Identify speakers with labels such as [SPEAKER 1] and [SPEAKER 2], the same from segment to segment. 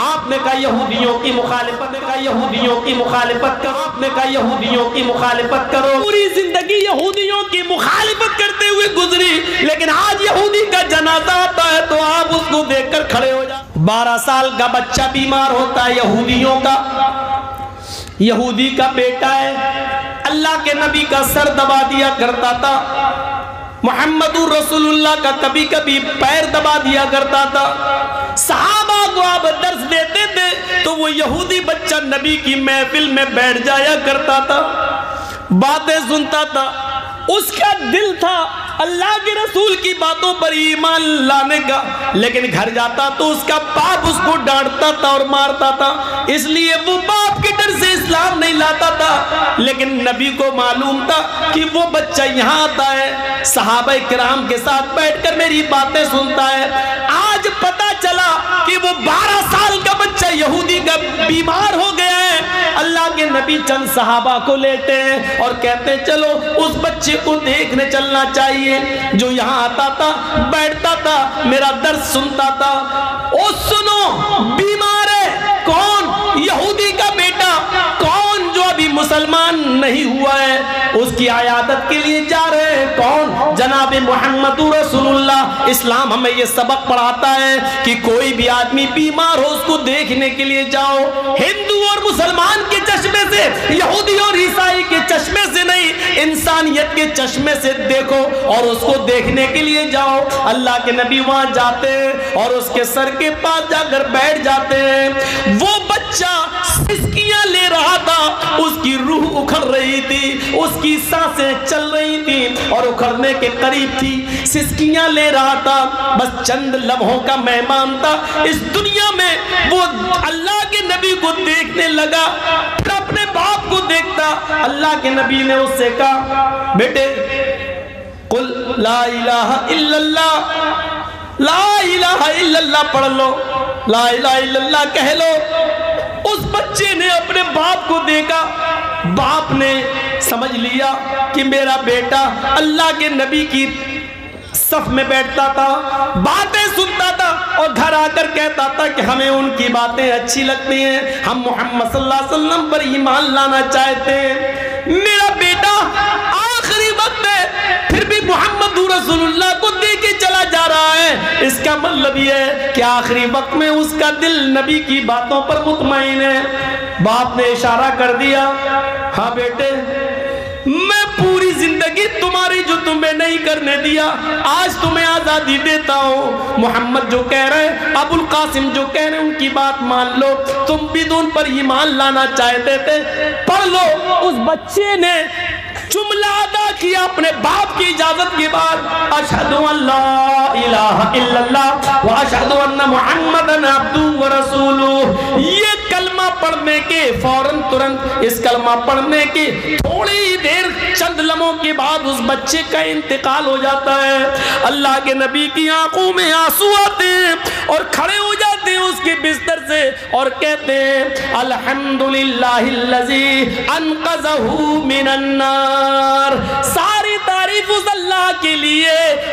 [SPEAKER 1] آپ نے کہا یہودیوں کی مخالفت کرو، آپ نے کہا یہودیوں کی مخالفت کرو. پوری زندگی یہودیوں کی مخالفت کرتے ہوئے گزری، لیکن آج یہودی کا جنازہ آتا ہے تو آپ اس کو دیکھ کر کھڑے ہو جاتے. 12 سال کا بچہ بیمار ہوتا ہے یہودیوں کا، یہودی کا بیٹا ہے، اللہ کے نبی کا سر دبا دیا کرتا تھا، محمد رسول اللہ کا کبھی کبھی پیر دبا دیا کرتا تھا. صحابہ کو آپ درس دیتے تھے تو وہ یہودی بچہ نبی کی محفل میں بیٹھ جایا کرتا تھا، باتیں سنتا تھا. اس کا دل تھا اللہ کے رسول کی باتوں پر ایمان لانے کا، لیکن گھر جاتا تو اس کا باپ اس کو ڈانٹتا تھا اور مارتا تھا، اس لیے وہ باپ کے ڈر سے اسلام نہیں لاتا تھا. لیکن نبی کو معلوم تھا کہ وہ بچہ یہاں آتا ہے، صحابہ کرام کے ساتھ بیٹھ کر میری باتیں سنتا ہے. آج پتا چلا کہ وہ 12 سال کا بچہ یہودی کا بیمار ہو گیا ہے. اللہ کے نبی چند صحابہ کو لیتے ہیں اور کہتے ہیں چلو اس بچے کو دیکھنے چلنا چاہیے، جو یہاں آتا تھا، بیٹھتا تھا، میرا درس سنتا تھا. او سنو، بیمار ہے. کون؟ یہودی کا بیٹا. کون؟ جو ابھی مسلمان نہیں ہوا ہے، اس کی عیادت کے لیے جا رہے ہیں. کون؟ جناب محمد رسول اللہ. اسلام ہمیں یہ سبق پڑھاتا ہے کہ کوئی بھی آدمی بیمار ہو اس کو دیکھنے کے لیے جاؤ. ہندو اور مسلمان کے چشمے سے، یہودی اور عیسائی کے چشمے سے نہیں، انسانیت کے چشمے سے دیکھو اور اس کو دیکھنے کے لیے جاؤ. اللہ کے نبی وہاں جاتے ہیں اور اس کے سر کے پاس جا کر بیٹھ جاتے ہیں. وہ بچہ سسکیاں لے رہا تھا، اس کی روح اکھڑ رہی تھی، اس کی سانسیں چل رہی تھی اور اکھڑنے کے قریب تھی. سسکیاں لے رہا تھا، بس چند لمحوں کا مہمان تھا اس دنیا میں. وہ اللہ کے نبی کو دیکھنے لگا، پھر اپنے باپ کو دیکھتا. اللہ کے نبی نے اس سے کہا بیٹے قل لا الہ الا اللہ، لا الہ الا اللہ پڑھ لو، لا الہ الا اللہ کہہ لو. اس بچے نے اپنے باپ کو دیکھا، باپ نے سمجھ لیا کہ میرا بیٹا اللہ کے نبی کی صف میں بیٹھتا تھا، باتیں سنتا تھا اور گھر آ کر کہتا تھا کہ ہمیں ان کی باتیں اچھی لگتی ہیں، ہم محمد صلی اللہ علیہ وسلم پر ایمان لانا چاہتے ہیں. میرا بیٹا آخری وقت ہے پھر بھی محمد رسول اللہ کو دے کے چلا جا رہا ہے. اس کا مطلب یہ ہے کہ آخری وقت میں اس کا دل نبی کی باتوں پر مطمئن ہے. باپ نے اشارہ کر دیا، ہاں بیٹے میں پوری زندگی تمہاری جو تمہیں نہیں کرنے دیا، آج تمہیں آزادی دیتا ہوں. محمد جو کہہ رہے ہیں، ابو القاسم جو کہہ رہے ہیں، ان کی بات مان لو. تم بھی تو ان پر ایمان لانا چاہتے تھے، پڑھ لو. اس بچے نے جملہ ادا کیا اپنے باپ کی اجازت کے بعد، اشہد ان لا الہ الا اللہ واشہد ان محمدن عبدہ ورسولہ. یہ کلمہ پڑھنے کے فوراً ترنت اس کلمہ پڑھنے کے تھوڑی دیر چند لمحوں کے بعد اس بچے کا انتقال ہو جاتا ہے. اللہ کے نبی کی آنکھوں میں آنسو آتے ہیں اور کھڑے ہو جاتے ہیں اس کے بستر سے اور کہتے ہیں الحمدللہ الذی انقذہ من النار. ساری تعریف اس اللہ کے لیے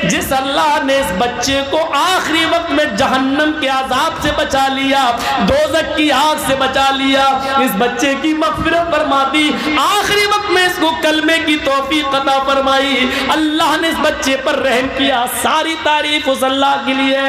[SPEAKER 1] جس اللہ نے اس بچے کو آخری وقت میں جہنم کے عذاب سے بچا لیا، دوزخ کی آگ سے بچا لیا، اس بچے کی مغفرت فرما دی، آخری وقت میں اس کو کلمے کی توفیق عطا فرمائی. اللہ نے اس بچے پر رحم کیا. ساری تعریف اس اللہ کے لیے.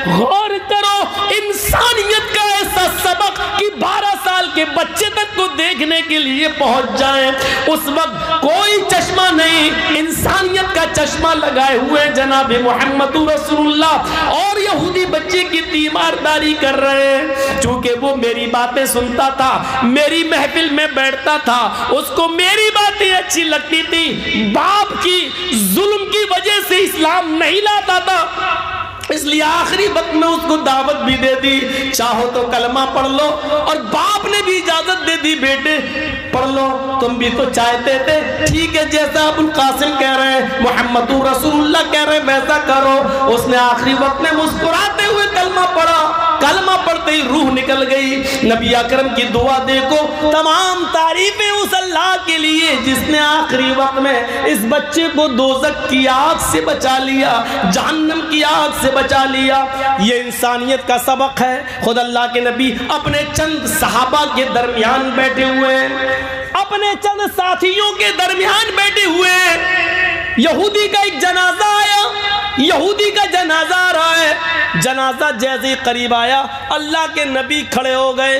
[SPEAKER 1] غور کرو انسانیت کا ایسا سبق کہ 12 سال کے بچے تک کو دیکھنے کے لیے پہنچ جائیں. اس وقت کوئی چشمہ نہیں، انسانیت کا چشمہ لگائے ہوئے جناب محمد رسول اللہ اور یہودی بچے کی تیمارداری کر رہے ہیں. چونکہ وہ میری باتیں سنتا تھا، میری محفل میں بیٹھتا تھا، اس کو میری باتیں اچھی لگتی تھی، باپ کی ظلم کی وجہ سے اسلام نہیں لاتا تھا، اس لیے آخری وقت میں اس کو دعوت بھی دے دی، چاہو تو کلمہ پڑھ لو. اور باپ نے بھی اجازت دے دی، بیٹے پڑھ لو، تم بھی تو چاہتے تھے. ٹھیک ہے، جیسا ابو القاسم کہہ رہے ہیں، محمد رسول اللہ کہہ رہے ہیں، ویسا کرو. اس نے آخری وقت میں مسکراتے ہوئے کلمہ پڑھا. کلمہ پڑھتے ہی روح نکل نکل گئی. نبی اکرم کی دعا دیکھو, تمام تعریفیں اس اللہ کے لیے جس نے آخری وقت میں اس بچے کو دوزخ کی آگ سے بچا لیا, جہنم کی آگ سے بچا لیا. یہ انسانیت کا سبق ہے. خود اللہ کے نبی اپنے چند صحابہ کے درمیان بیٹھے ہوئے ہیں, اپنے چند ساتھیوں کے درمیان بیٹھے ہوئے ہیں. یہودی کا ایک جنازہ آیا, یہودی کا جنازہ آ رہا ہے. جنازہ جیسے قریب آیا, اللہ کے نبی کھڑے ہو گئے,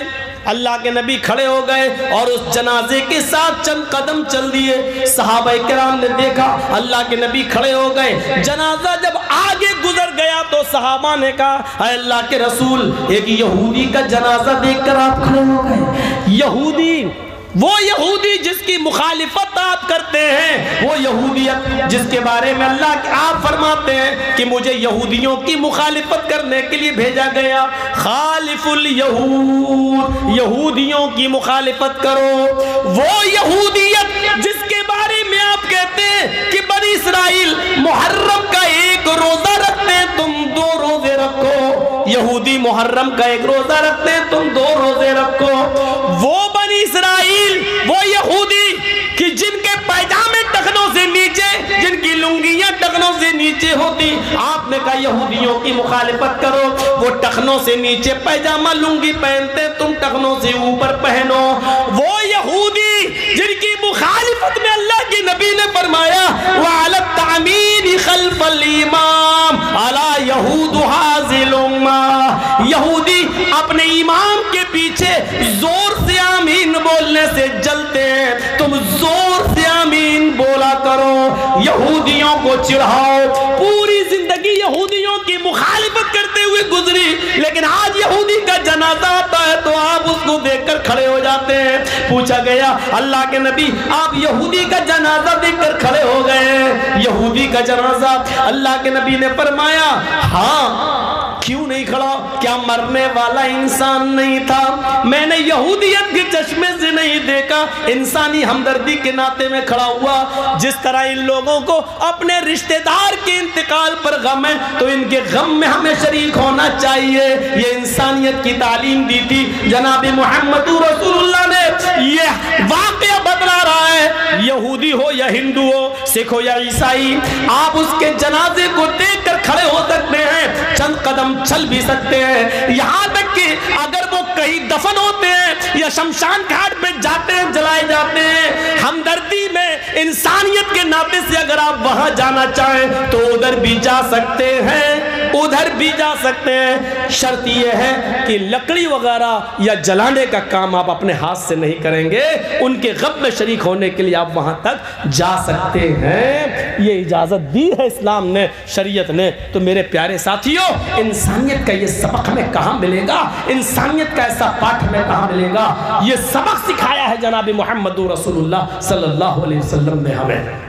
[SPEAKER 1] اللہ کے نبی کھڑے ہو گئے اور اس جنازے کے ساتھ چند قدم چل دیے. صحابہ کرام نے دیکھا اللہ کے نبی کھڑے ہو گئے. جنازہ جب آگے گزر گیا تو صحابہ نے کہا اے اللہ کے رسول, ایک یہودی کا جنازہ دیکھ کر آپ کھڑے ہو گئے. یہودی, وہ یہودی جس کی مخالفت آپ کرتے ہیں, وہ یہودیت جس کے بارے میں اللہ آپ فرماتے ہیں کہ مجھے یہودیوں کی مخالفت کرنے کے لیے بھیجا گیا. خالف الیہود, یہودیوں کی مخالفت کرو. وہ یہودیت جس کے بارے میں آپ کہتے ہیں کہ بنی اسرائیل محرم کا ایک روزہ رکھتے ہیں, تم 2 روزے رکھو. یہودی محرم کا ایک روزہ رکھتے ہیں, تم 2 روزے رکھو. وہ بنی اسرائیل, وہ یہودی کہ جن کے پائجامے ٹخنوں سے نیچے, جن کی لنگیاں ٹخنوں سے نیچے ہوتی, آپ نے کہا یہودیوں کی مخالفت کرو. وہ ٹخنوں سے نیچے پائجامہ لنگی پہنتے, تم ٹخنوں سے اوپر پہنو. وہ یہودی جن کی مخالفت میں اللہ کے نبی نے فرمایا وَعَلَى التَّعْمِينِ خَلْفَ الْإِمَامِ عَلَى يَهُودُ هَذِهِ الْأُمَّةِ. یہودی اپنے امام کے پیچھے زور سے آمین بولنے سے جلتے ہیں, تم زور سے آمین بولا کرو. یہودیوں کو چڑھاؤ. پوری زندگی یہودیوں کی مخالفت کرتے ہوئے گزری, لیکن آج یہودی کا جنازہ آتا ہے تو آپ اس کو دیکھ کر کھڑے ہو جاتے ہیں. پوچھا گیا اللہ کے نبی آپ یہودی کا جنازہ دیکھ کر کھڑے ہو گئے, یہودی کا جنازہ. اللہ کے نبی نے فرمایا ہاں, کیوں نہیں کھڑا؟ کیا مرنے والا انسان نہیں تھا؟ میں نے یہودیت کے چشمے سے نہیں دیکھا, انسانی ہمدردی کے ناطے میں کھڑا ہوا. جس طرح ان لوگوں کو اپنے رشتہ دار کے انتقال پر غم ہے تو ان کے غم میں ہمیں شریک ہونا چاہیے. یہ انسانیت کی تعلیم دی تھی جناب محمد رسول اللہ نے. یہ واقعہ بتلا رہا ہے, یہودی ہو یا ہندو ہو, سکھ ہو یا عیسائی, آپ اس کے جنازے کو دیکھ کر کھڑے ہو سکتے ہیں, چند قدم چل بھی سکتے ہیں. یہاں تک کہ اگر وہ کہیں دفن ہوتے ہیں یا شمشان گھاٹ پہ جاتے ہیں, جلائے جاتے ہیں, ہمدردی میں انسانیت کے ناطے سے اگر آپ وہاں جانا چاہیں تو ادھر بھی جا سکتے ہیں, ادھر بھی جا سکتے ہیں. شرط یہ ہے کہ لکڑی وغیرہ یا جلانے کا کام آپ اپنے ہاتھ سے نہیں کریں گے. ان کے غم میں شریک ہونے کے لیے آپ وہاں تک جا سکتے ہیں. یہ اجازت دی ہے اسلام نے, شریعت نے. تو میرے پیارے ساتھیوں, انسانیت کا یہ سبق ہمیں کہاں ملے گا؟ انسانیت کا ایسا پاٹھ ہمیں کہاں ملے گا؟ یہ سبق سکھایا ہے جناب محمد رسول اللہ صلی اللہ علیہ وسلم نے ہمیں.